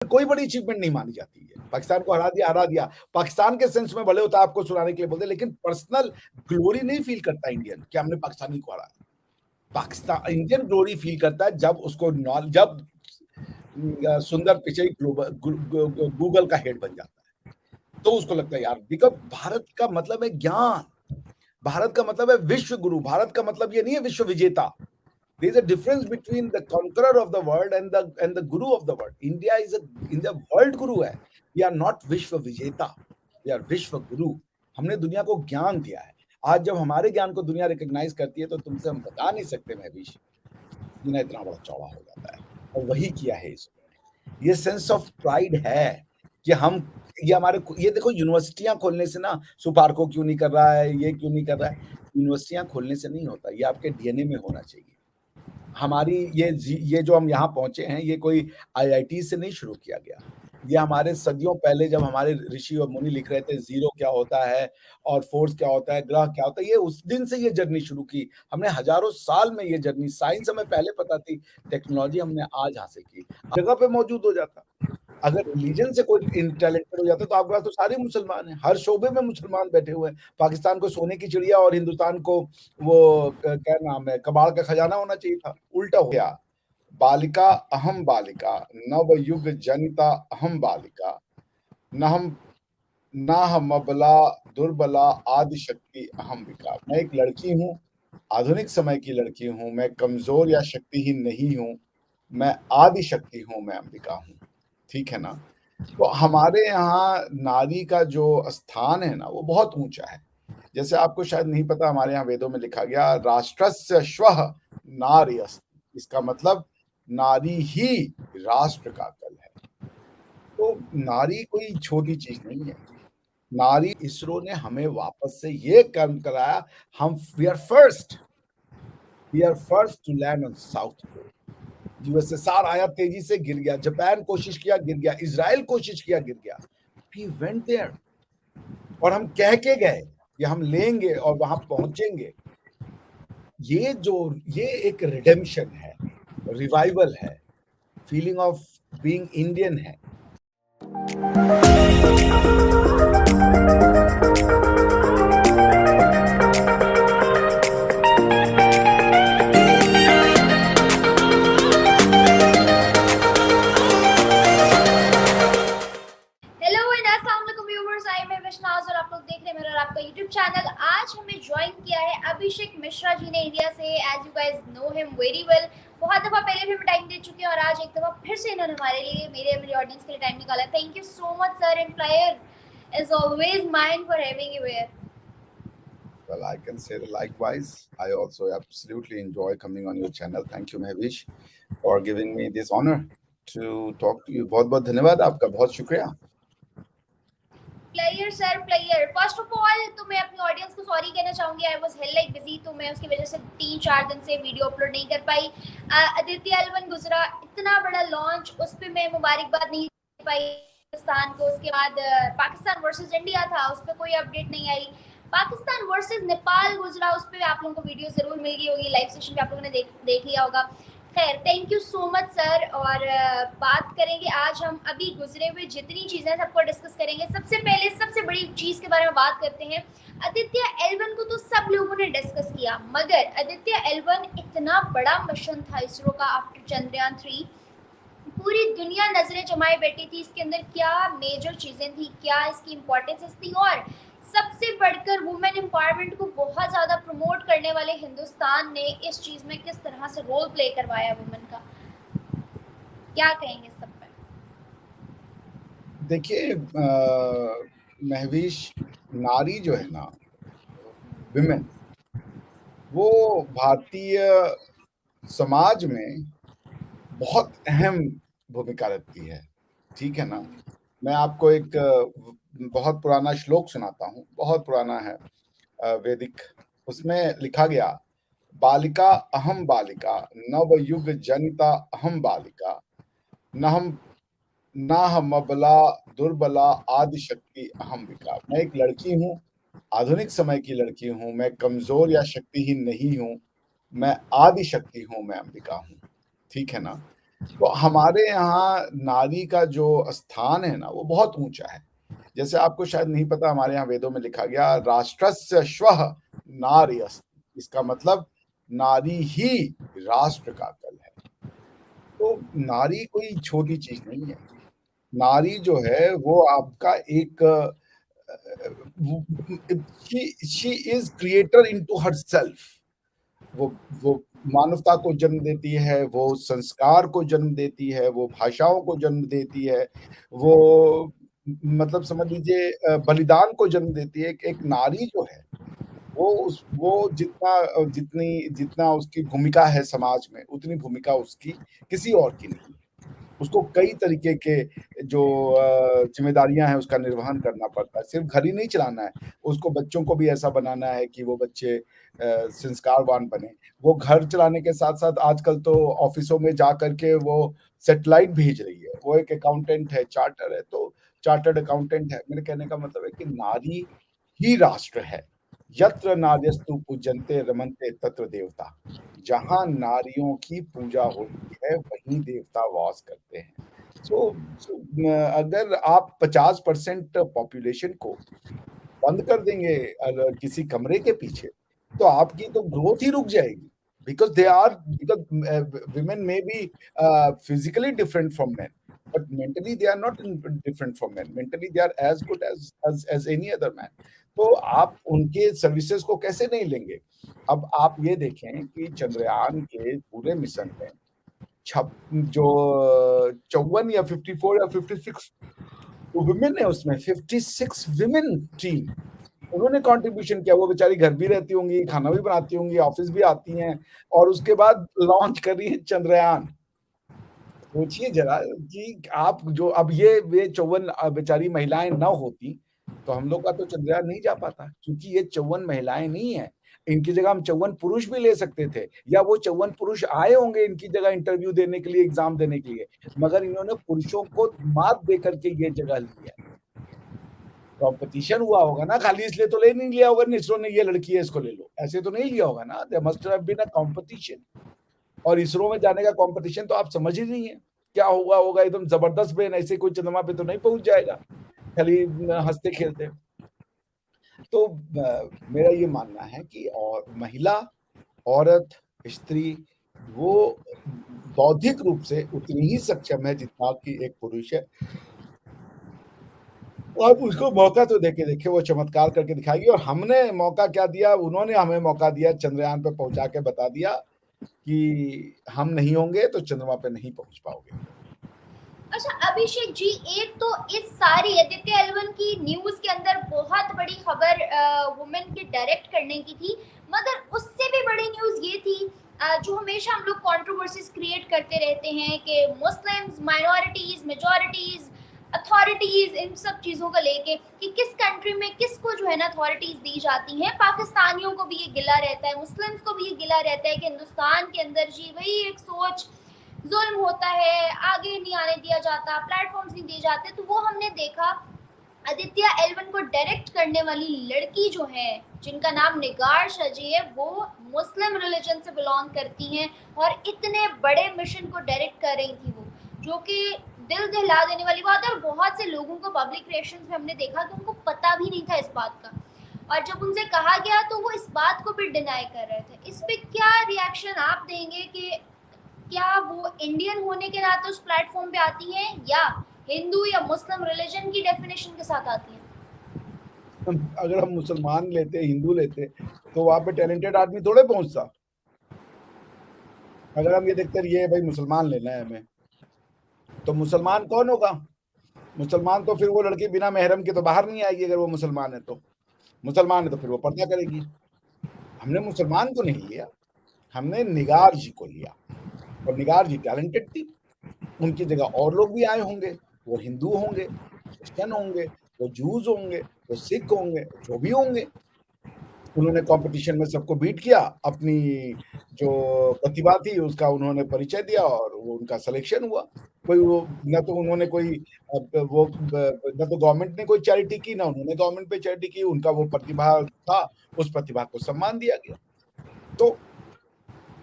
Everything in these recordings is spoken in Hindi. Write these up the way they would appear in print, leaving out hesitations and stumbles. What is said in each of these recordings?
कोई बड़ी अचीवमेंट नहीं मानी जाती है। पाकिस्तान को हरा दिया। पाकिस्तान के सेंस में भले होता है आपको सुनाने के लिए बोलते हैं, लेकिन पर्सनल ग्लोरी नहीं फील करता इंडियन कि हमने पाकिस्तानी को हराया। पाकिस्तान इंडियन ग्लोरी फील करता है जब उसको जब सुंदर पिचई गूगल का हेड बन जाता है, तो उसको लगता है यार बिकॉज़ भारत का मतलब है ज्ञान, भारत का मतलब है विश्व गुरु, भारत का मतलब ये नहीं है विश्व विजेता। There is a difference between the conqueror of the world and the guru of the world. India world guru है. We are not विश्व विजेता. We are विश्व गुरु. हमने दुनिया को ज्ञान दिया है. आज जब हमारे ज्ञान को दुनिया रिकॉग्नाइज करती है तो तुमसे हम बता नहीं सकते महवीश, दुनिया इतना बड़ा चौड़ा हो जाता है। और वही किया है इसने। ये सेंस ऑफ प्राइड है कि हम ये देखो यूनिवर्सिटियां खोलने से ना सुपार्को क्यों नहीं कर रहा है, ये क्यों नहीं कर रहा है, यूनिवर्सिटियां खोलने से नहीं होता, ये आपके डीएनए में होना चाहिए। हमारी ये जो हम यहाँ पहुंचे हैं, ये कोई आईआईटी से नहीं शुरू किया गया। ये हमारे सदियों पहले जब हमारे ऋषि और मुनि लिख रहे थे ज़ीरो क्या होता है और फोर्स क्या होता है, ग्रह क्या होता है, ये उस दिन से ये जर्नी शुरू की। हमने हज़ारों साल में ये जर्नी, साइंस हमें पहले पता थी, टेक्नोलॉजी हमने आज हासिल की। जगह पे मौजूद हो जाता। अगर रिलीजन से कोई टैलेंटेड हो जाता तो आपके पास तो सारे मुसलमान हैं, हर शोबे में मुसलमान बैठे हुए हैं। पाकिस्तान को सोने की चिड़िया और हिंदुस्तान को वो क्या नाम है, कबाड़ का खजाना होना चाहिए था, उल्टा हो गया। बालिका अहम बालिका, नवयुग जनिता अहम बालिका, ना हम अबला दुर्बला आदि शक्ति अहम्बिका। मैं एक लड़की हूँ, आधुनिक समय की लड़की हूँ, मैं कमजोर या शक्तिहीन नहीं हूँ, मैं आदि शक्ति हूँ, मैं अंबिका हूँ। ठीक है ना? तो हमारे यहाँ नारी का जो स्थान है ना, वो बहुत ऊंचा है। जैसे आपको शायद नहीं पता, हमारे यहाँ वेदों में लिखा गया राष्ट्रस्य श्वः नार्यस्ति, इसका मतलब नारी ही राष्ट्र का कल है। तो नारी कोई छोटी चीज नहीं है। नारी, इसरो ने हमें वापस से ये कर्म कराया, हम we are first to land on South Pole. USSR आया, तेजी से गिर गया, जापान कोशिश किया, गिर गया, इजराइल कोशिश किया, गिर गया। वी वेंट देयर और हम कह के गए कि हम लेंगे और वहां पहुंचेंगे। ये एक रिडेम्पशन है, रिवाइवल है, फीलिंग ऑफ बीइंग इंडियन है। चैनल। आज हमें ज्वाइन किया है अभिषेक मिश्रा जी ने इंडिया से। As you guys know him very well, बहुत दफा पहले भी हमें टाइम दे चुके हैं और आज एक दफा फिर से इन्होंने हमारे लिए, मेरी ऑडियंस के लिए टाइम निकाला। Thank you so much sir, and flyer is always mine for having you here. Well, I can say likewise. I also absolutely enjoy coming on your channel. Thank you, Mahvish, for giving me this honor to talk to you. बहुत बहुत धन्यवाद आपका, बहुत शुक्रिया। Player sir, player first of all तो मैं अपनी ऑडियंस को सॉरी कहना चाहूंगी। I was hell like busy, तो मैं उसकी वजह से 3-4 दिन से वीडियो अपलोड नहीं कर पाई। आदित्य L1 गुजरा, इतना बड़ा लॉन्च, उस पर मैं मुबारकबाद नहीं दे पाई पाकिस्तान को। उसके बाद पाकिस्तान वर्सेस इंडिया था, उस पर कोई अपडेट नहीं आई। पाकिस्तान वर्सेस नेपाल गुजरा, उस पर आप लोगों को वीडियो जरूर मिल गई होगी, लाइव सेशन पे आप लोगों ने देख लिया होगा। खैर, thank you so much sir. और बात करेंगे आज हम अभी गुजरे हुए जितनी चीज़ें सबको डिस्कस करेंगे। सबसे पहले सबसे बड़ी चीज़ के बारे में बात करते हैं। आदित्य L1 को तो सब लोगों ने डिस्कस किया, मगर आदित्य L1 इतना बड़ा मिशन था इसरो का आफ्टर चंद्रयान 3, पूरी दुनिया नजरें जमाए बैठी थी इसके अंदर। क्या मेजर चीज़ें थी, क्या इसकी इम्पोर्टेंस थी, और सबसे बढ़कर वुमेन एम्पावरमेंट को बहुत ज़्यादा प्रमोट करने वाले हिंदुस्तान ने इस चीज़ में किस तरह से रोल प्ले करवाया वुमेन का, क्या कहेंगे सब पे? देखिए महवीश, नारी जो है ना, विमेन, वो भारतीय समाज में बहुत अहम भूमिका रखती है। ठीक है ना? मैं आपको एक बहुत पुराना श्लोक सुनाता हूँ, बहुत पुराना है, वैदिक। उसमें लिखा गया, बालिका अहम बालिका, नवयुग जनिता अहम बालिका, ना हम अबला दुर्बला आदि शक्ति अहम्बिका। मैं एक लड़की हूँ, आधुनिक समय की लड़की हूँ, मैं कमजोर या शक्तिहीन नहीं हूँ, मैं आदि शक्ति हूँ, मैं अंबिका हूँ। ठीक है ना? तो हमारे यहाँ नारी का जो स्थान है ना, वो बहुत ऊँचा है। जैसे आपको शायद नहीं पता, हमारे यहाँ वेदों में लिखा गया राष्ट्रस्य श्वः नार्यस्ति, इसका मतलब नारी ही राष्ट्र का कल है। तो नारी कोई छोटी चीज़ नहीं है। नारी जो है वो आपका एक वो she is creator into herself. वो वो मानवता को जन्म देती है, वो संस्कार को जन्म देती है, वो भाषाओं को जन्म देती है, वो मतलब समझ लीजिए बलिदान को जन्म देती है। एक नारी जो है, वो जितना उसकी भूमिका है समाज में, उतनी भूमिका उसकी किसी और की नहीं है। उसको कई तरीके के जो ज़िम्मेदारियाँ हैं उसका निर्वहन करना पड़ता है। सिर्फ़ घर ही नहीं चलाना है, उसको बच्चों को भी ऐसा बनाना है कि वो बच्चे संस्कारवान बनें। वो घर चलाने के साथ-साथ आजकल तो ऑफ़िसों में जा कर के वो सैटेलाइट भेज रही है। वो एक अकाउंटेंट है, चार्टर है, तो चार्टर्ड अकाउंटेंट है। मेरे कहने का मतलब है कि नारी ही राष्ट्र है। यत्र नार्यस्तु पूज्यन्ते रमन्ते तत्र देवता। जहाँ नारियों की पूजा होती है, वहीं देवता वास करते हैं। अगर आप 50% पॉपुलेशन को बंद कर देंगे किसी कमरे के पीछे, तो आपकी तो ग्रोथ ही रुक जाएगी। Because women may be physically different from men, but mentally they are not different from men. Mentally they are as good as any other man. तो आप उनके सर्विसेज़ को कैसे नहीं लेंगे? अब आप ये देखें कि चंद्रयान के पूरे मिशन में छप जो 54 या 54 या 56 वुमेन है उसमें, 56 वुमेन थी। उन्होंने कंट्रीब्यूशन किया। वो बेचारी घर भी रहती होंगी, खाना भी बनाती होंगी, ऑफ़िस भी आती हैं और उसके बाद लॉन्च कर रही हैं चंद्रयान। सोचिए ज़रा कि आप जो अब ये 54 बेचारी महिलाएँ ना होती, तो हम लोग का तो चंद्रयान नहीं जा पाता, क्योंकि ये 54 महिलाएँ नहीं हैं। इनकी जगह हम 54 पुरुष भी ले सकते थे, या वो 54 पुरुष आए होंगे इनकी जगह इंटरव्यू देने के लिए, एग्ज़ाम देने के लिए, मगर इन्होंने पुरुषों को मात दे कर के ये जगह ली है। कॉम्पिटिशन हुआ होगा ना, खाली इसलिए तो ले नहीं लिया होगा इसरो ने, ये लड़की है इसको ले लो, ऐसे तो नहीं लिया होगा ना। There must have been a competition. और इसरो में जाने का कॉम्पिटिशन तो आप समझ ही नहीं है क्या हुआ होगा। एकदम जबरदस्त ब्रेन, ऐसे कोई चंद्रमा पे तो नहीं पहुंच जाएगा खाली हंसते खेलते। तो मेरा ये मानना है कि और महिला, औरत, स्त्री, वो बौद्धिक रूप से उतनी ही सक्षम है जितना कि एक पुरुष है। आप उसको मौका तो देके देखिए, वो चमत्कार करके दिखाएगी। और हमने मौका क्या दिया, उन्होंने हमें मौका दिया, चंद्रयान पे पहुंचा के बता दिया कि हम नहीं होंगे तो चंद्रमा पे नहीं पहुंच पाओगे। अच्छा अभिषेक जी, एक तो इस सारी आदित्य एल 1 की न्यूज के अंदर बहुत बड़ी खबर वुमेन के डायरेक्ट करने की थी, मगर उससे भी बड़ी न्यूज ये थी जो हमेशा हम लोग कंट्रोवर्सीज क्रिएट करते रहते हैं कि मुस्लिम्स, माइनॉरिटीज, मेजॉरिटीज, अथॉरिटीज, इन सब चीज़ों को लेके कि किस कंट्री में किसको जो है ना अथॉरिटीज दी जाती हैं। पाकिस्तानियों को भी ये गिला रहता है, मुस्लिम्स को भी ये गिला रहता है कि हिंदुस्तान के अंदर जी वही एक सोच, जुल्म होता है, आगे नहीं आने दिया जाता, प्लेटफॉर्म्स नहीं दिए जाते। तो वो हमने देखा आदित्य एल 1 को डायरेक्ट करने वाली लड़की जो है, जिनका नाम निगार शाजी है, वो मुस्लिम रिलीजन से बिलोंग करती हैं और इतने बड़े मिशन को डायरेक्ट कर रही थी वो, जो कि दिल दहला देने वाली बात है। और बहुत से लोगों को पब्लिक रिएक्शंस में हमने देखा कि उनको पता भी नहीं था इस बात का, और जब उनसे कहा गया तो वो इस बात को भी डिनाई कर रहे थे। इस पे क्या रिएक्शन आप देंगे कि क्या वो इंडियन होने के नाते उस प्लेटफॉर्म पे आती हैं या हिंदू या मुस्लिम रिलीजन की डेफिनेशन के साथ आती हैं? अगर हम मुसलमान लेते, हिंदू लेते, तो वहां पे टैलेंटेड आदमी थोड़े पहुंचता। अगर हम ये देखते ये भाई मुसलमान लेना है हमें, तो मुसलमान कौन होगा? मुसलमान तो फिर वो लड़की बिना महरम के तो बाहर नहीं आएगी। अगर वो मुसलमान है तो, मुसलमान है तो फिर वो पर्दा करेगी। हमने मुसलमान को नहीं लिया, हमने निगार जी को लिया, और निगार जी टैलेंटेड थी। उनकी जगह और लोग भी आए होंगे, वो हिंदू होंगे, क्रिश्चियन होंगे, वो जूस होंगे, वो सिख होंगे, जो भी होंगे। उन्होंने कंपटीशन में सबको बीट किया, अपनी जो प्रतिभा थी उसका उन्होंने परिचय दिया और वो उनका सिलेक्शन हुआ। कोई वो ना तो उन्होंने कोई वो ना तो गवर्नमेंट ने कोई चैरिटी की, ना उन्होंने गवर्नमेंट पे चैरिटी की। उनका वो प्रतिभा था, उस प्रतिभा को सम्मान दिया गया। तो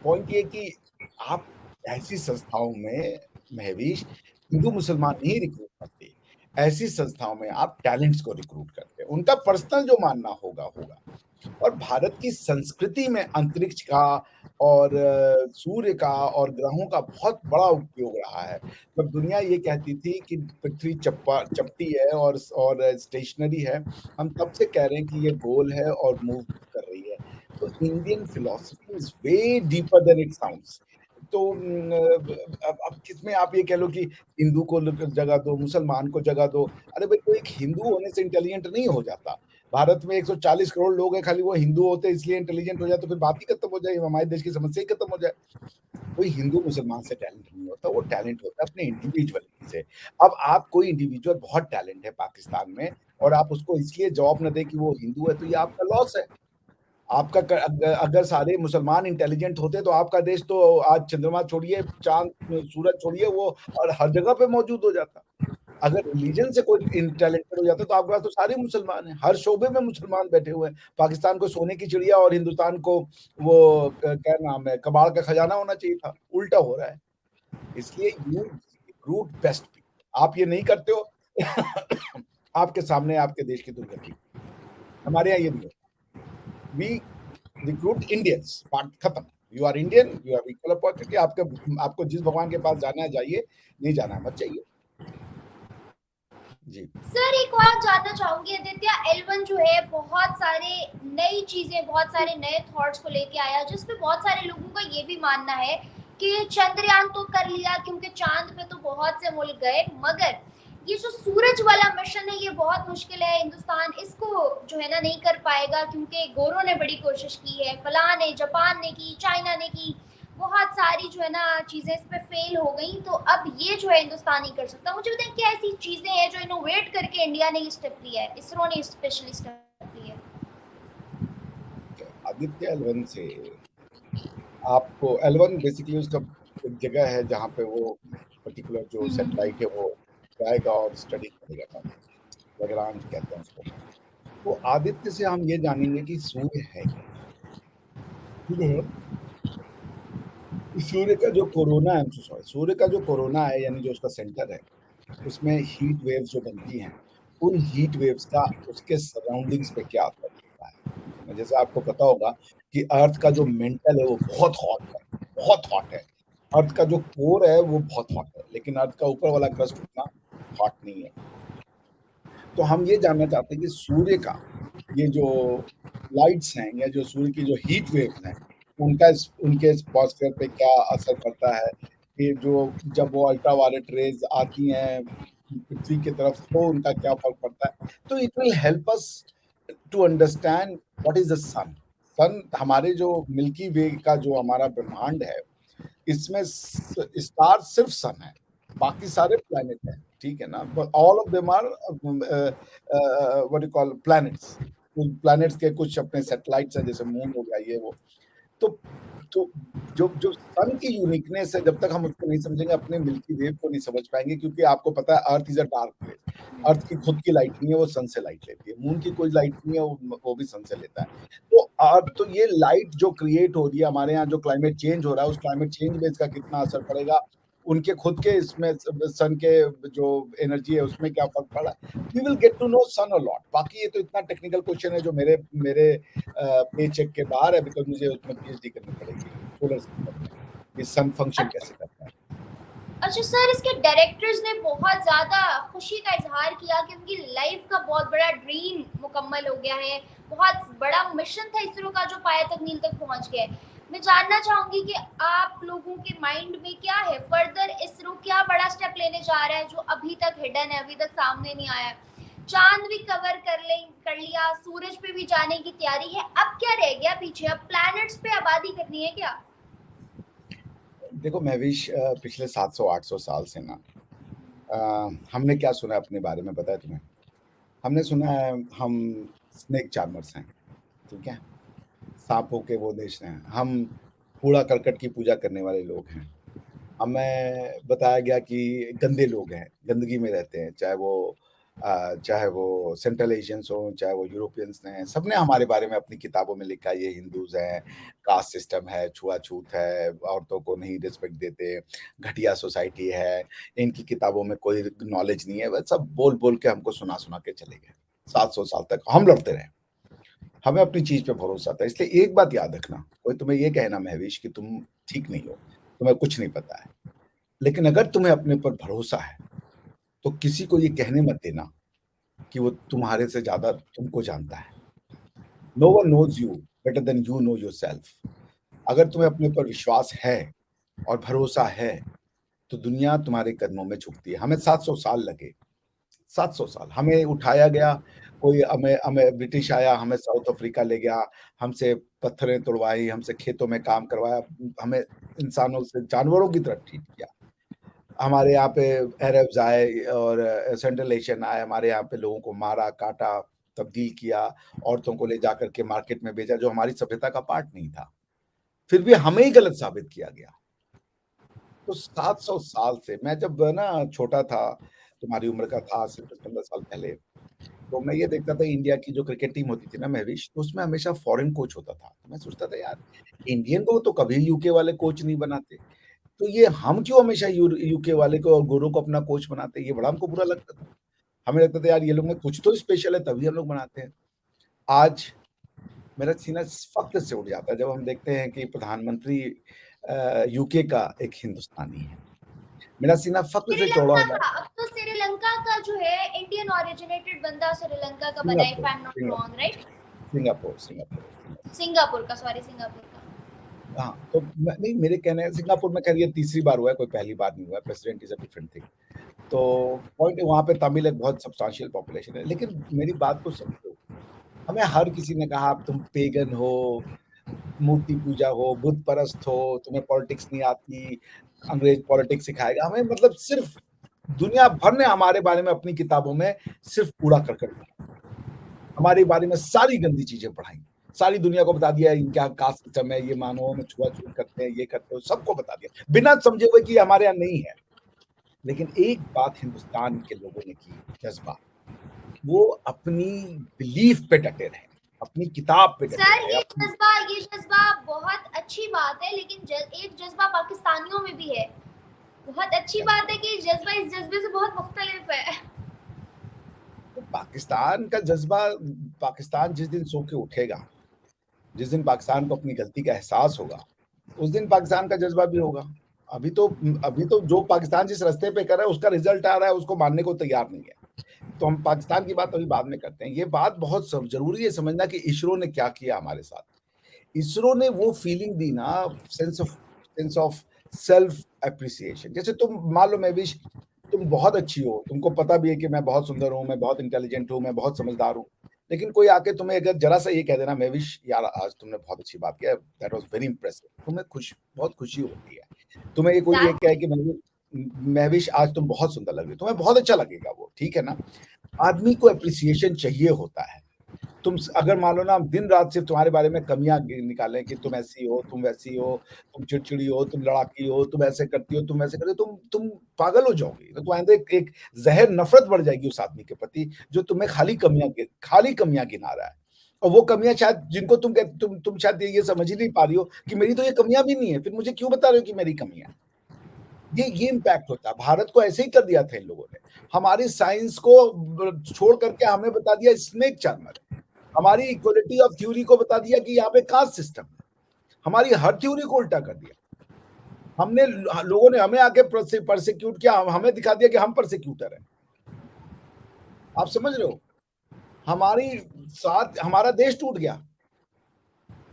पॉइंट ये कि आप ऐसी संस्थाओं में महवीश, हिंदू मुसलमान नहीं रिक्रूट करते। ऐसी संस्थाओं में आप टैलेंट्स को रिक्रूट करते हैं। उनका पर्सनल जो मानना होगा, होगा। और भारत की संस्कृति में अंतरिक्ष का और सूर्य का और ग्रहों का बहुत बड़ा उपयोग रहा है। जब दुनिया ये कहती थी कि पृथ्वी चपटी है और स्टेशनरी है, हम तब से कह रहे हैं कि ये गोल है और मूव कर रही है। तो Indian philosophy is way deeper than it sounds. तो अब किसमें आप ये कह लो कि हिंदू को जगह दो, मुसलमान को जगह दो। अरे भाई, कोई एक हिंदू होने से इंटेलिजेंट नहीं हो जाता। भारत में 140 करोड़ लोग हैं, खाली वो हिंदू होते इसलिए इंटेलिजेंट हो जाए तो फिर बात ही खत्म हो जाए, हमारे देश की समस्या ही खत्म हो जाए। कोई हिंदू मुसलमान से टैलेंट नहीं होता, वो टैलेंट होता है अपने इंडिविजुअलिटी से। अब आप कोई इंडिविजुअल बहुत टैलेंट है पाकिस्तान में और आप उसको इसलिए जॉब ना दें कि वो हिंदू है, तो ये आपका लॉस है। आपका अगर सारे मुसलमान इंटेलिजेंट होते तो आपका देश तो आज चंद्रमा छोड़िए, चांद सूरज छोड़िए, वो और हर जगह पे मौजूद हो जाता। अगर रिलीजन से कोई टैलेंटेड हो जाता तो आपके पास तो सारे मुसलमान हैं, हर शोबे में मुसलमान बैठे हुए हैं। पाकिस्तान को सोने की चिड़िया और हिंदुस्तान को वो क्या नाम है, कबाड़ का खजाना होना चाहिए था, उल्टा हो रहा है। इसलिए यू रिक्रूट बेस्ट पीपल। आप ये नहीं करते हो आपके सामने आपके देश की दुर्गति। हमारे यहाँ ये नहीं होता। वी रिक्रूट इंडियंस, बात खत्म। You are Indian, you have equal opportunity. आपको जिस भगवान के पास जाना है जाइए, नहीं जाना है मत जाइए। जी। सर एक और जानना चाहूंगी, आदित्य L1 जो है बहुत सारे नई चीजें, बहुत सारे नए थॉट्स को लेके आया, जिसमें बहुत सारे लोगों का ये भी मानना है कि चंद्रयान तो कर लिया क्योंकि चांद पे तो बहुत से मुल्क गए, मगर ये जो सूरज वाला मिशन है ये बहुत मुश्किल है, हिंदुस्तान इसको जो है ना नहीं कर पाएगा क्योंकि गोरों ने बड़ी कोशिश की है, फलां ने, जापान ने की, चाइना ने की, बहुत सारी जो है ना चीजें इस पे फेल हो गई, तो अब ये जो है हिंदुस्तान नहीं कर सकता। मुझे बताएं क्या ऐसी चीजें हैं जो इनोवेट करके इंडिया ने स्टेप लिया है, इसरो ने स्पेशली स्टेप लिया है? आदित्य L1 से आपको L1 बेसिकली उसका एक जगह है जहाँ पे वो पर्टिकुलर जो सैटेलाइट है वो जाएगा और स्टडी करेगा। लैग्रांज कहते हैं उसको। तो आदित्य से हम ये जानेंगे कि सूर्य है क्या। सूर्य है। सूर्य का जो कोरोना है, सॉरी, सूर्य का जो कोरोना है यानी जो उसका सेंटर है, उसमें हीट वेव्स जो बनती हैं, उन हीट वेव्स का उसके सराउंडिंग्स पे क्या असर होता है। जैसे आपको पता होगा कि अर्थ का जो मेंटल है वो बहुत हॉट है, बहुत हॉट है। अर्थ का जो कोर है वो बहुत हॉट है, लेकिन अर्थ का ऊपर वाला क्रस्ट उतना हॉट नहीं है। तो हम ये जानना चाहते हैं कि सूर्य का ये जो लाइट्स हैं या जो सूर्य की जो हीट वेव्स हैं, उनका उनके एटमॉस्फेयर पे क्या असर पड़ता है। कि जो जब वो अल्ट्रावायलेट रेज आती हैं पृथ्वी की तरफ, तो उनका क्या फर्क पड़ता है। तो it will help us to understand what is the sun. Sun हमारे जो मिल्की वे का जो हमारा ब्रह्मांड है, इसमें स्टार सिर्फ सन है, बाकी सारे प्लैनेट हैं, ठीक है ना। All of them are what you call planets. Planets के कुछ अपने सैटेलाइट्स हैं, जैसे मून हो गया ये वो। तो तो जो जो सन की यूनिकनेस है, जब तक हम उसको नहीं समझेंगे अपने मिल्की वेव को नहीं समझ पाएंगे, क्योंकि आपको पता है earth is a dark place. Earth की खुद की लाइट नहीं है, वो सन से लाइट लेती है। मून की कोई लाइट नहीं है, वो भी सन से लेता है। तो अब तो ये लाइट जो क्रिएट हो रही है हमारे यहाँ, जो क्लाइमेट चेंज हो रहा है, उस क्लाइमेट चेंज में इसका कितना असर पड़ेगा, उनके खुद के इसमें सन के जो एनर्जी है उसमें क्या फर्क पड़ा, we will get to know sun a lot. बाकी ये तो इतना टेक्निकल क्वेश्चन है जो मेरे मेरे पे चेक के बाहर है, बिकॉज मुझे उसमें पीएचडी करनी पड़ेगी सोलर सिस्टम में, कि सन फंक्शन कैसे करता है। अच्छा सर, इसके डायरेक्टर्स ने बहुत ज़्यादा खुशी का इजहार किया कि उनकी लाइफ का बहुत बड़ा ड्रीम मुकम्मल हो गया है, बहुत बड़ा मिशन था इसरो का जो पाया तक नील तक पहुंच गया है। मैं जानना चाहूंगी कि आप लोगों के माइंड में क्या है, फर्दर इसरो क्या बड़ा स्टेप लेने जा रहा है जो अभी तक हिडन है, अभी तक सामने नहीं आया है। चांद भी कवर कर लिया, सूरज पे भी जाने की तैयारी है, अब क्या रह गया पीछे, अब प्लैनेट्स पे आबादी करनी है क्या? देखो महविश, पिछले 700-800 साल से ना हमने क्या सुना अपने बारे में पता है तुम्हें? हमने सुना है हम स्नेक चार्मर्स हैं, ठीक है। सांपों के वो देश हैं हम, कूड़ा करकट की पूजा करने वाले लोग हैं। हमें बताया गया कि गंदे लोग हैं, गंदगी में रहते हैं, चाहे वो चाहे वो सेंट्रल एशियंस हों, चाहे वो यूरोपियंस ने, सबने हमारे बारे में अपनी किताबों में लिखा है, ये हिंदूज़ हैं, कास्ट सिस्टम है, छुआ-छूत है, औरतों को नहीं रिस्पेक्ट देते, घटिया सोसाइटी है, इनकी किताबों में कोई नॉलेज नहीं है। वह सब बोल-बोल के हमको सुना-सुना के चले गए। 700 साल तक हम लड़ते रहे। हमें अपनी चीज़ पे भरोसा था। इसलिए एक बात याद रखना, कोई तुम्हें ये कहे ना महविश कि तुम ठीक नहीं हो, तुम्हें कुछ नहीं पता है। लेकिन अगर तुम्हें अपने ऊपर भरोसा है, तो किसी को ये कहने मत देना कि वो तुम्हारे से ज़्यादा तुमको जानता है। No one knows you better than you know yourself. अगर तुम्हें अपने ऊपर विश्वास है और भरोसा है, तो दुनिया तुम्हारे कदमों में झुकती है। हमें 700 साल लगे, 700 साल। हमें उठाया गया, कोई हमें हमें ब्रिटिश आया, हमें साउथ अफ्रीका ले गया, हमसे पत्थरें तुड़वाई, हमसे खेतों में काम करवाया, हमें इंसानों से जानवरों की तरह ट्रीट किया। हमारे यहाँ पे अरब्स आए और सेंट्रल एशियन आए, हमारे यहाँ पे लोगों को मारा, काटा, तब्दील किया, औरतों को ले जाकर के मार्केट में बेचा, जो हमारी सभ्यता का पार्ट नहीं था। फिर भी हमें ही गलत साबित किया गया। तो 700 साल से मैं जब ना छोटा था, तुम्हारी उम्र का था, आज से 10-15 साल पहले, तो मैं ये देखता था इंडिया की जो क्रिकेट टीम होती थी ना महविश, तो उसमें हमेशा फॉरेन कोच होता था। तो मैं सोचता था यार, इंडियन को तो कभी यूके वाले कोच नहीं बनाते। तो ये हम क्यों हमेशा यूके वाले को और गोरों को अपना कोच बनाते हैं, ये बड़ा हमको बुरा लगता था। हमें लगता था यार ये लोग में कुछ तो स्पेशल है तभी हम लोग बनाते हैं। आज मेरा सीना फ़ख्र से उठ जाता है जब हम देखते हैं कि प्रधानमंत्री यूके का एक हिंदुस्तानी है। मेरा सीना फ़ख्र से चौड़ा श्रीलंका हो का, जाता है। अब तो श्रीलंका का जो है इंडियन ओरिजिनेटेड बंदा श्रीलंका का बना है, if Singapore, I am not Singapore, wrong, right? Singapore, Singapore, Singapore. Singapore का, सॉरी, सिंगापुर का। हाँ, तो मैं नहीं मेरे कहने सिंगापुर में खैर ये तीसरी बार हुआ है, कोई पहली बार नहीं हुआ है, president is a different thing. तो पॉइंट वहाँ पे तमिल एक बहुत सब्सटेंशियल पॉपुलेशन है, लेकिन मेरी बात को समझो, हमें हर किसी ने कहा अब तुम पेगन हो, मूर्ति पूजा हो, बुत परस्त हो, तुम्हें पॉलिटिक्स नहीं आती, अंग्रेज पॉलिटिक्स सिखाएगा। हमें मतलब सिर्फ़ दुनिया भर ने हमारे बारे में अपनी किताबों में सिर्फ़ कूड़ा-करकट भरा। हमारे बारे में सारी गंदी चीज़ें पढ़ाई। सारी दुनिया को बता दिया इनका कास्ट सिस्टम है, ये मानवों में छुआ-छूत करते हैं, ये करते हो, सबको बता दिया। बिना समझे हुए कि ये हमारे यहाँ नहीं है। लेकिन एक बात हिंदुस्तान के लोगों ने की, जज़्बा, वो अपनी बिलीफ पे डटे रहे, अपनी किताब पे डटे सर, रहे, अपनी ये जज्बा बहुत अच्छी बात है, लेकिन एक जज्बा पाकिस्तानियों में भी है। बहुत अच्छी बात है कि जज्बा इस जज्बे से बहुत मुख्तलिफ है। तो पाकिस्तान का जज़्बा पाकिस्तान जिस दिन सो के उठेगा, जिस दिन पाकिस्तान को अपनी गलती का एहसास होगा, उस दिन पाकिस्तान का जज़्बा भी होगा। अभी तो जो पाकिस्तान जिस रास्ते पे कर रहा है, उसका रिज़ल्ट आ रहा है, उसको मानने को तैयार नहीं है। तो हम पाकिस्तान की बात अभी बाद में करते हैं। ये बात बहुत सब ज़रूरी है समझना कि इसरो ने क्या किया हमारे साथ। इसरो ने वो फीलिंग दी ना, सेंस ऑफ सेल्फ एप्रिसिएशन। जैसे तुम मान लो महविश, तुम बहुत अच्छी हो, तुमको पता भी है कि मैं बहुत सुंदर हूँ, मैं बहुत इंटेलिजेंट हूँ, मैं बहुत समझदार हूँ। लेकिन कोई आके तुम्हें अगर ज़रा-सा ये कह देना महविश यार आज तुमने बहुत अच्छी बात किया, दैट वाज़ वेरी इम्प्रेसिव। तुम्हें बहुत खुशी होती है। तुम्हें ये कोई ये कहे कि महविश आज तुम बहुत सुंदर लग रही हो, तुम्हें बहुत अच्छा लगेगा वो, ठीक है ना? आदमी को एप्रिसिएशन चाहिए होता है। तुम अगर मान लो ना हम दिन-रात सिर्फ़ तुम्हारे बारे में कमियाँ निकालें कि तुम ऐसी हो, तुम वैसी हो, तुम चिड़चिड़ी हो, तुम लड़ाकी हो, तुम ऐसे करती हो, तुम वैसे करती हो, तुम पागल हो जाओगी। तो तुम्हारे अंदर एक ज़हर नफ़रत बढ़ जाएगी उस आदमी के प्रति जो तुम्हें खाली कमियाँ गिना रहा है। और वो कमियाँ शायद जिनको तुम शायद ये समझ ही नहीं पा रही हो कि मेरी तो ये कमियाँ भी नहीं है, फिर मुझे क्यों बता रहे हो कि मेरी कमियाँ हैं? ये इम्पैक्ट होता है। भारत को ऐसे ही कर दिया था इन लोगों ने। हमारी साइंस को छोड़ करके हमें बता दिया स्नेक चार्मर है। हमारी इक्वालिटी ऑफ थ्योरी को बता दिया कि यहाँ पे कास्ट सिस्टम है। हमारी हर थ्योरी को उल्टा कर दिया। हमने लोगों ने हमें आके परसिक्यूट किया, हमें दिखा दिया कि हम परसिक्यूटर हैं। आप समझ रहे हो? हमारी साथ हमारा देश टूट गया।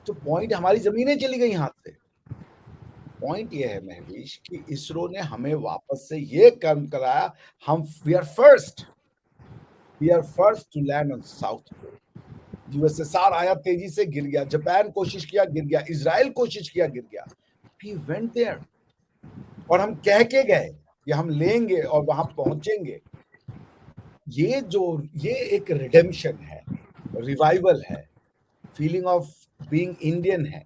तो पॉइंट हमारी ज़मीनें चली गई हाथ से। पॉइंट ये है महविश कि इसरो ने हमें वापस से ये काम कराया, हम we are first to land on South Pole. USSR आया तेजी से गिर गया, जापान कोशिश किया गिर गया, इजराइल कोशिश किया गिर गया। वी वेंट देयर और हम कह के गए कि हम लेंगे और वहां पहुंचेंगे। ये एक रिडेम्पशन है, रिवाइवल है, फीलिंग ऑफ बीइंग इंडियन है।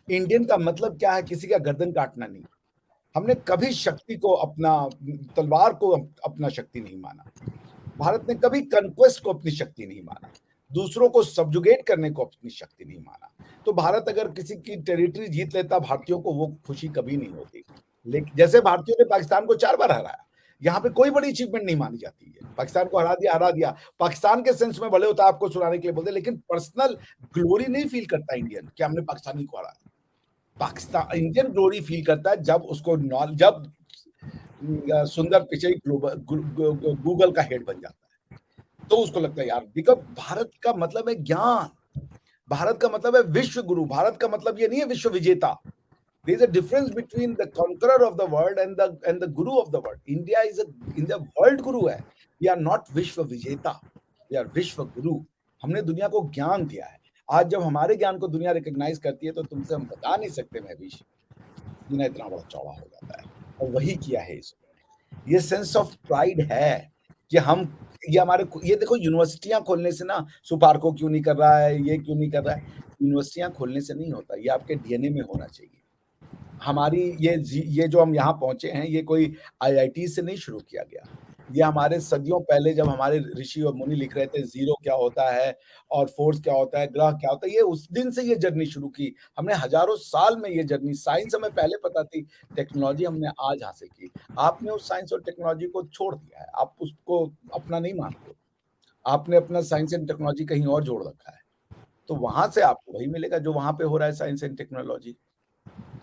इंडियन का मतलब क्या है? किसी का गर्दन काटना नहीं। हमने कभी शक्ति को अपना तलवार को अपना शक्ति नहीं माना। भारत ने कभी कन्क्वेस्ट को अपनी शक्ति नहीं माना, दूसरों को सब्जुगेट करने को अपनी शक्ति नहीं माना। तो भारत अगर किसी की टेरिटरी जीत लेता, भारतीयों को वो खुशी कभी नहीं होती। लेकिन जैसे भारतीयों ने पाकिस्तान को 4 बार हराया, यहाँ पे कोई बड़ी अचीवमेंट नहीं मानी जाती है। पाकिस्तान को हरा दिया। पाकिस्तान के सेंस में भले होता आपको सुनाने के लिए बोलते, लेकिन पर्सनल ग्लोरी नहीं फील करता इंडियन कि हमने पाकिस्तानी को हराया। पाकिस्तान इंडियन ग्लोरी फील करता है जब उसको जब सुंदर पिचई गूगल का हेड बन जाता है, तो उसको लगता है यार, बिकॉज भारत का मतलब है ज्ञान, भारत का मतलब है विश्व गुरु, भारत का मतलब ये नहीं है विश्व विजेता। There is a difference between the conqueror of the world and the guru of the world. India world guru है. We are not विश्व विजेता, we are विश्व गुरु। हमने दुनिया को ज्ञान दिया है। आज जब हमारे ज्ञान को दुनिया रिकॉग्नाइज करती है, तो तुमसे हम बता नहीं सकते महवीश, दुनिया इतना बड़ा चौड़ा हो जाता है। और वही किया है इसने। ये सेंस ऑफ प्राइड है कि हम, ये हमारे, ये देखो यूनिवर्सिटियां खोलने से ना, सुपार्को क्यों नहीं कर रहा है, ये क्यों नहीं कर रहा है, यूनिवर्सिटियां खोलने से नहीं होता, ये आपके डीएनए में होना चाहिए। हमारी ये जो हम यहाँ पहुंचे हैं, ये कोई आईआईटी से नहीं शुरू किया गया। ये हमारे सदियों पहले जब हमारे ऋषि और मुनि लिख रहे थे जीरो क्या होता है और फोर्स क्या होता है, ग्रह क्या होता है, ये उस दिन से ये जर्नी शुरू की। हमने हजारों साल में ये जर्नी, साइंस हमें पहले पता थी, टेक्नोलॉजी हमने आज हासिल की। आपने उस साइंस और टेक्नोलॉजी को छोड़ दिया है, आप उसको अपना नहीं मानते हो, आपने अपना साइंस एंड टेक्नोलॉजी कहीं और जोड़ रखा है। तो वहां से आपको वही मिलेगा जो वहां पे हो रहा है, science and technology.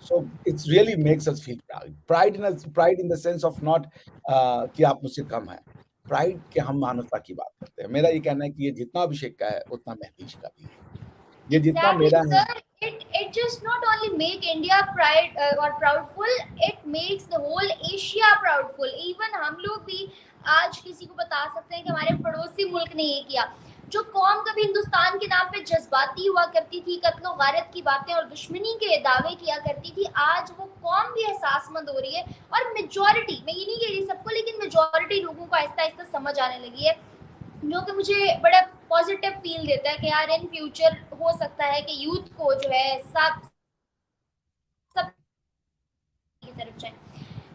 So it really makes us feel pride in the sense of not कि आप मुझसे कम है, प्राइड कि हम मानवता की बात करते हैं। मेरा ये कहना है कि ये जितना अभिषेक का है उतना महवीश का भी है, ये जितना Exactly, मेरा है। sir. It just not only make India pride or proudful, it makes the whole Asia proudful. Even हम लोग भी आज किसी को बता सकते हैं कि हमारे पड़ोसी मुल्क ने ये किया। जो कौम कभी हिंदुस्तान के नाम पे जज्बाती हुआ करती थी, कत्लो गारत की बातें और दुश्मनी के दावे किया करती थी, आज वो कौम भी एहसासमंद हो रही है। और मेजॉरिटी, मैं ये नहीं कह रही सबको, लेकिन मेजॉरिटी लोगों को आहिस्ता आहिस्ता समझ आने लगी है, जो कि मुझे बड़ा पॉजिटिव फील देता है कि यार इन फ्यूचर हो सकता है कि यूथ को जो है सब की तरफ जाए।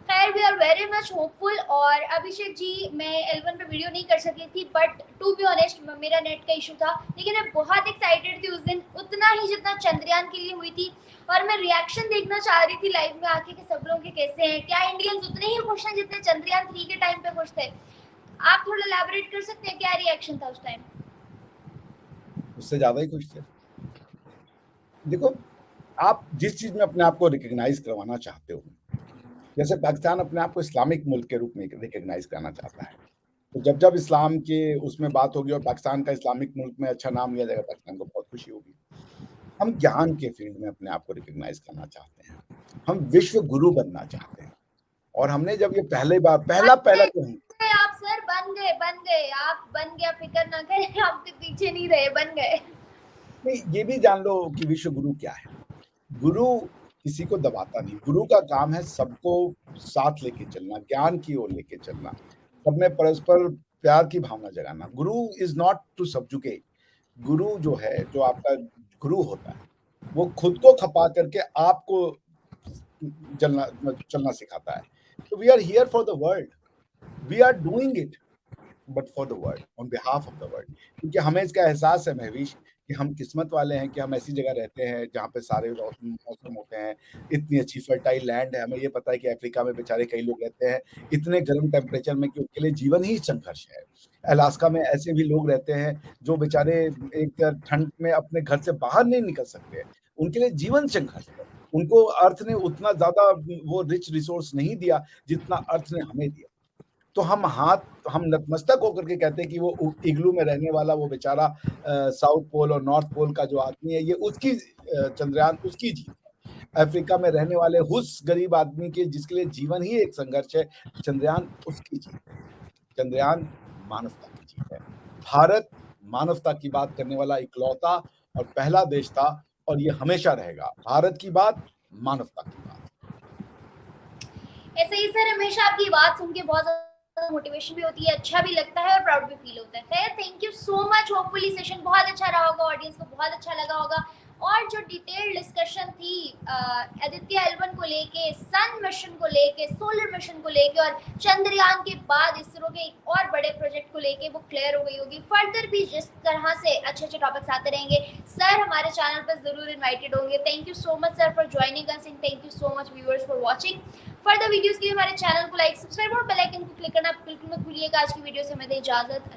खैर, we are very much hopeful. और अभिषेक जी, मैं L1 पे वीडियो नहीं कर सकी थी, बट टू बी ऑनेस्ट मेरा नेट का इशू था, लेकिन मैं बहुत एक्साइटेड थी उस दिन, उतना ही जितना चंद्रयान के लिए हुई थी। और मैं रिएक्शन देखना चाह रही थी लाइव में आके कि सब लोग के कैसे हैं, क्या इंडियंस उतने ही खुश हैं जितने चंद्रयान 3 के टाइम पे खुश थे। आप थोड़ा एलैबोरेट कर सकते हैं क्या रिएक्शन था उस टाइम? उससे ज्यादा ही खुश थे। देखो, आप जिस चीज में अपने आप को रिकॉग्नाइज करवाना चाहते हो, जैसे पाकिस्तान अपने आप को इस्लामिक मुल्क के रूप में रिकॉग्नाइज करना चाहता है, तो जब जब इस्लाम के उसमें बात होगी और पाकिस्तान का इस्लामिक मुल्क में अच्छा नाम लिया जाएगा, पाकिस्तान को बहुत खुशी होगी। हम ज्ञान के फील्ड में अपने आप को रिकॉग्नाइज करना चाहते हैं, हम विश्व गुरु बनना चाहते हैं। और हमने जब ये पहला जो है, आप सर बन गए, आप बन गया, फिक्र ना करें, आपके पीछे नहीं रहे, बन गए। नहीं, ये भी जान लो कि विश्व गुरु क्या है। गुरु किसी को दबाता नहीं, गुरु का काम है सबको साथ लेके चलना, ज्ञान की ओर लेके चलना, सब में परस्पर प्यार की भावना जगाना। गुरु इज नॉट टू सब्जुगेट। गुरु जो है, जो आपका गुरु होता है, वो खुद को खपा करके आपको चलना सिखाता है। तो we are here for the world, we are doing it but for the world, on behalf of the world. क्योंकि हमें इसका एहसास है महवीश कि हम किस्मत वाले हैं कि हम ऐसी जगह रहते हैं जहाँ पे सारे मौसम होते हैं, इतनी अच्छी फर्टाइल लैंड है। हमें ये पता है कि अफ्रीका में बेचारे कई लोग रहते हैं इतने गर्म टेम्परेचर में कि उनके लिए जीवन ही संघर्ष है। अलास्का में ऐसे भी लोग रहते हैं जो बेचारे एक ठंड में अपने घर से बाहर नहीं निकल सकते, उनके लिए जीवन संघर्ष है। उनको अर्थ ने उतना ज्यादा वो रिच रिसोर्स नहीं दिया जितना अर्थ ने हमें दिया। तो हम नतमस्तक होकर के कहते हैं कि वो इग्लू में रहने वाला वो बेचारा साउथ पोल और नॉर्थ पोल का जो आदमी है, ये उसकी चंद्रयान उसकी जीत है। अफ्रीका में रहने वाले उस गरीब आदमी के जिसके लिए जीवन ही एक संघर्ष है, चंद्रयान उसकी जीत है। चंद्रयान मानवता की जीत है। भारत मानवता की बात करने वाला इकलौता और पहला देश था, और ये हमेशा रहेगा। भारत की बात, मानवता की बात। ऐसे ही सर, हमेशा आपकी बात सुन के बहुत मोटिवेशन भी होती है, अच्छा भी लगता है और प्राउड भी फील होता है। खैर, thank you so much. Hopefully session बहुत अच्छा रहा होगा, ऑडियंस को बहुत अच्छा लगा होगा। और जो डिटेल्ड डिस्कशन थी आदित्य L1 को लेके, सन मिशन को लेके, सोलर मिशन को लेके और चंद्रयान के बाद इसरो के एक और बड़े प्रोजेक्ट को लेके वो क्लियर हो गई होगी। फर्दर भी जिस तरह से अच्छे अच्छे टॉपिक्स आते रहेंगे सर हमारे चैनल पर जरूर इनवाइटेड होंगे। Thank you so much sir for joining us and thank you so much viewers for watching. Further videos के लिए हमारे चैनल को लाइक, सब्सक्राइब और बेल आइकन को क्लिक करना बिल्कुल मत भूलिएगा। आज की वीडियो से हमें दे इजाजत।